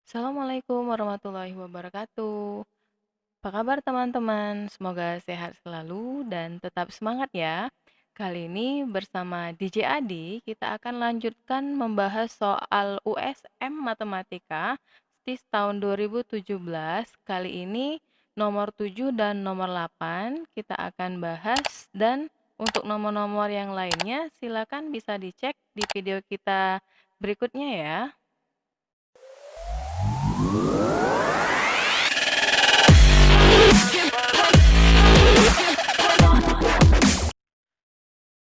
Assalamualaikum warahmatullahi wabarakatuh. Apa kabar teman-teman? Semoga sehat selalu dan tetap semangat ya. Kali ini bersama DJ Adi, kita akan lanjutkan membahas soal USM Matematika STIS tahun 2017. Kali ini nomor 7 dan nomor 8 kita akan bahas, dan untuk nomor-nomor yang lainnya silakan bisa dicek di video kita berikutnya ya.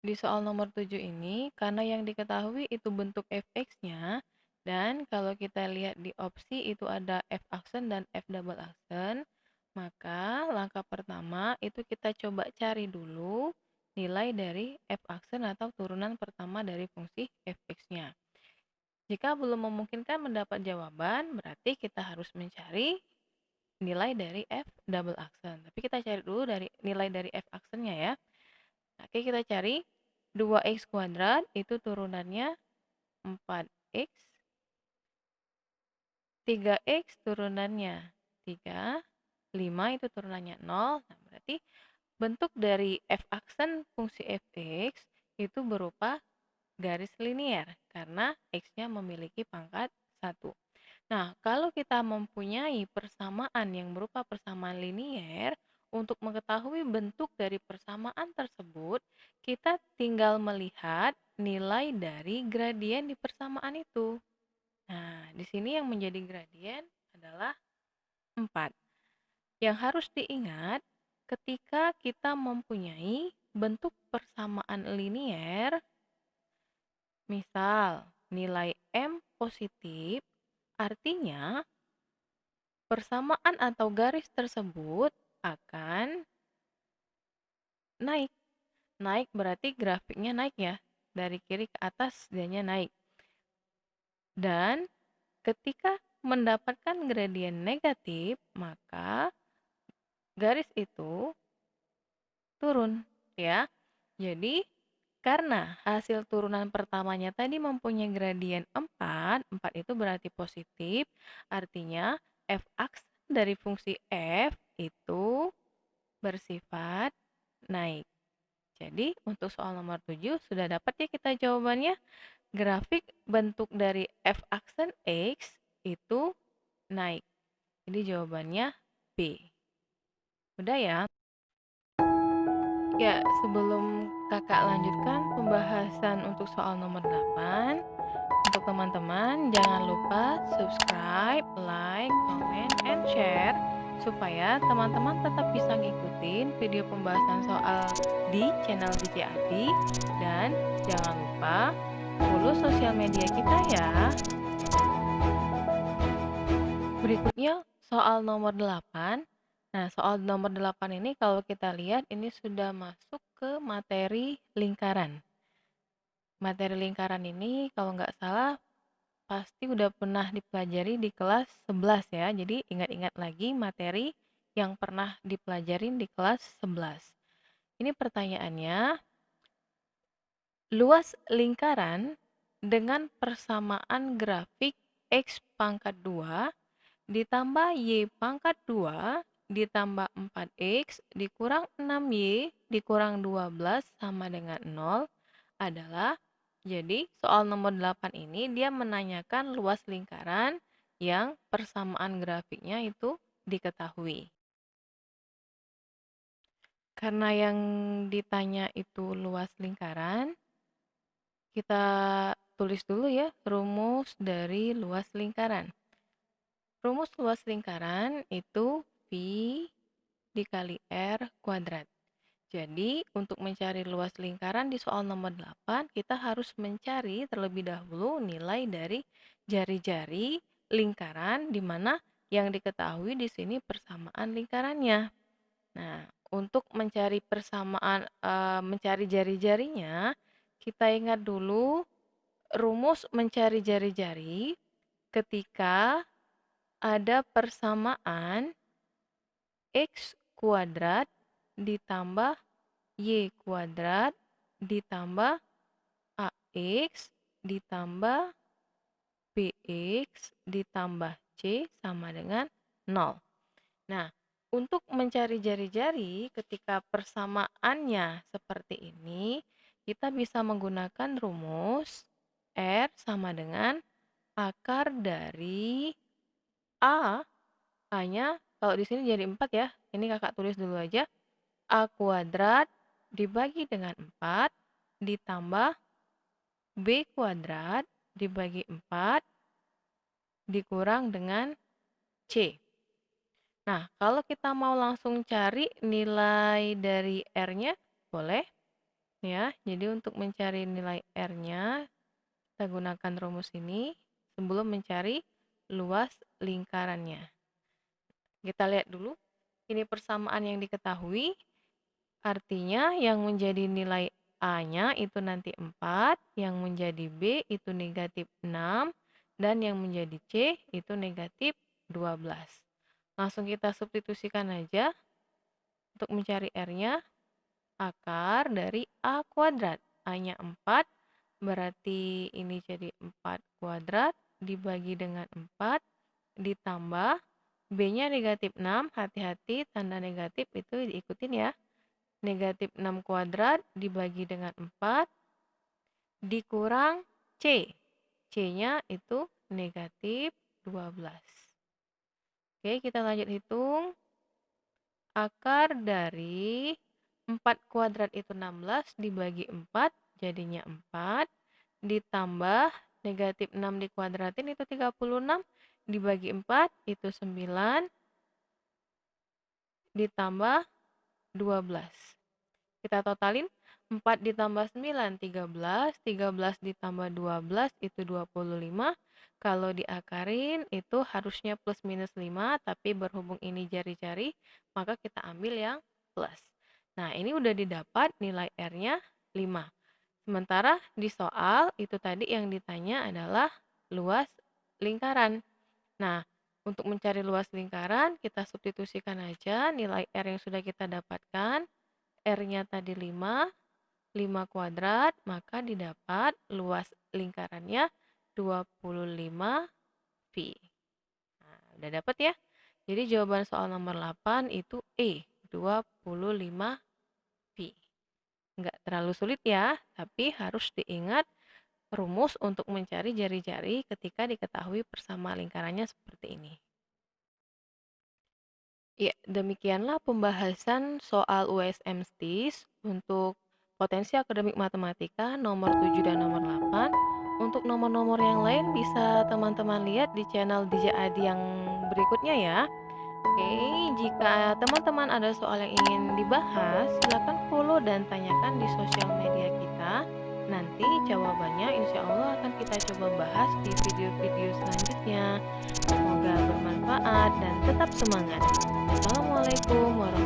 Di soal nomor 7 ini, karena yang diketahui itu bentuk fx-nya, dan kalau kita lihat di opsi itu ada f aksen dan f double aksen, maka langkah pertama itu kita coba cari dulu nilai dari f aksen atau turunan pertama dari fungsi fx-nya. Jika belum memungkinkan mendapat jawaban, berarti kita harus mencari nilai dari f double aksen. Tapi kita cari dulu dari nilai dari f aksennya ya. Oke, kita cari 2x kuadrat itu turunannya 4x, 3x turunannya 3, 5 itu turunannya 0. Nah, berarti bentuk dari f aksen fungsi fx itu berupa garis linier karena x-nya memiliki pangkat 1. Nah, kalau kita mempunyai persamaan yang berupa persamaan linier, untuk mengetahui bentuk dari persamaan tersebut, kita tinggal melihat nilai dari gradien di persamaan itu. Nah, di sini yang menjadi gradien adalah 4. Yang harus diingat, ketika kita mempunyai bentuk persamaan linier, misal nilai M positif, artinya persamaan atau garis tersebut akan naik. Naik berarti grafiknya naik ya. Dari kiri ke atas dianya naik. Dan ketika mendapatkan gradien negatif, maka garis itu turun ya. Jadi karena hasil turunan pertamanya tadi mempunyai gradien 4, 4 itu berarti positif, artinya f aksen dari fungsi f itu bersifat naik. Jadi untuk soal nomor 7 sudah dapat ya kita jawabannya. Grafik bentuk dari f aksen x itu naik. Jadi jawabannya B. Udah ya? Ya, sebelum kakak lanjutkan pembahasan untuk soal nomor 8, untuk teman-teman jangan lupa subscribe, like, comment, and share supaya teman-teman tetap bisa ngikutin video pembahasan soal di channel DJ Adi, dan jangan lupa follow sosial media kita ya. Berikutnya soal nomor 8. Nah, soal nomor 8 ini kalau kita lihat ini sudah masuk ke materi lingkaran. Materi lingkaran ini kalau nggak salah pasti udah pernah dipelajari di kelas 11 ya. Jadi ingat-ingat lagi materi yang pernah dipelajarin di kelas 11. Ini pertanyaannya, luas lingkaran dengan persamaan grafik X pangkat 2 ditambah Y pangkat 2 ditambah 4X dikurang 6Y dikurang 12 sama dengan 0 adalah, jadi soal nomor 8 ini dia menanyakan luas lingkaran yang persamaan grafiknya itu diketahui. Karena yang ditanya itu luas lingkaran, kita tulis dulu ya rumus dari luas lingkaran. Rumus luas lingkaran itu V dikali R kuadrat. Jadi, untuk mencari luas lingkaran di soal nomor 8, kita harus mencari terlebih dahulu nilai dari jari-jari lingkaran di mana yang diketahui di sini persamaan lingkarannya. Nah, untuk mencari mencari jari-jarinya, kita ingat dulu rumus mencari jari-jari ketika ada persamaan X kuadrat ditambah Y kuadrat ditambah AX ditambah BX ditambah C sama dengan 0. Nah, untuk mencari jari-jari ketika persamaannya seperti ini, kita bisa menggunakan rumus R sama dengan akar dari A. A-nya kalau di sini jadi 4 ya. Ini kakak tulis dulu aja. A kuadrat dibagi dengan 4 ditambah B kuadrat dibagi 4 dikurang dengan C. Nah, kalau kita mau langsung cari nilai dari R-nya, boleh ya. Jadi untuk mencari nilai R-nya, kita gunakan rumus ini sebelum mencari luas lingkarannya. Kita lihat dulu, ini persamaan yang diketahui, artinya yang menjadi nilai A-nya itu nanti 4, yang menjadi B itu negatif 6, dan yang menjadi C itu negatif 12. Langsung kita substitusikan aja untuk mencari R-nya, akar dari A kuadrat. A-nya 4, berarti ini jadi 4 kuadrat dibagi dengan 4, ditambah B-nya negatif 6, hati-hati tanda negatif itu diikutin ya. Negatif 6 kuadrat dibagi dengan 4, dikurang C. C-nya itu negatif 12. Oke, kita lanjut hitung. Akar dari 4 kuadrat itu 16 dibagi 4, jadinya 4. Ditambah negatif 6 dikuadratin itu 36, dibagi 4 itu 9, ditambah 12. Kita totalin, 4 ditambah 9, 13. 13 ditambah 12 itu 25. Kalau diakarin itu harusnya plus minus 5, tapi berhubung ini jari-jari, maka kita ambil yang plus. Nah, ini udah didapat nilai R-nya 5. Sementara di soal, itu tadi yang ditanya adalah luas lingkaran. Nah, untuk mencari luas lingkaran, kita substitusikan aja nilai R yang sudah kita dapatkan. R-nya tadi 5 kuadrat, maka didapat luas lingkarannya 25 V. Nah, udah dapat ya? Jadi jawaban soal nomor 8 itu E, 25 V. Nggak terlalu sulit ya, tapi harus diingat rumus untuk mencari jari-jari ketika diketahui persama lingkarannya seperti ini. Ya, demikianlah pembahasan soal USM STIS untuk potensi akademik matematika nomor 7 dan nomor 8. Untuk nomor-nomor yang lain bisa teman-teman lihat di channel DJ Adi yang berikutnya ya. Oke, jika teman-teman ada soal yang ingin dibahas, silakan follow dan tanyakan di sosial media kita. Nanti jawabannya insya Allah akan kita coba bahas di video-video selanjutnya. Semoga bermanfaat dan tetap semangat. Assalamualaikum warahmatullahi wabarakatuh.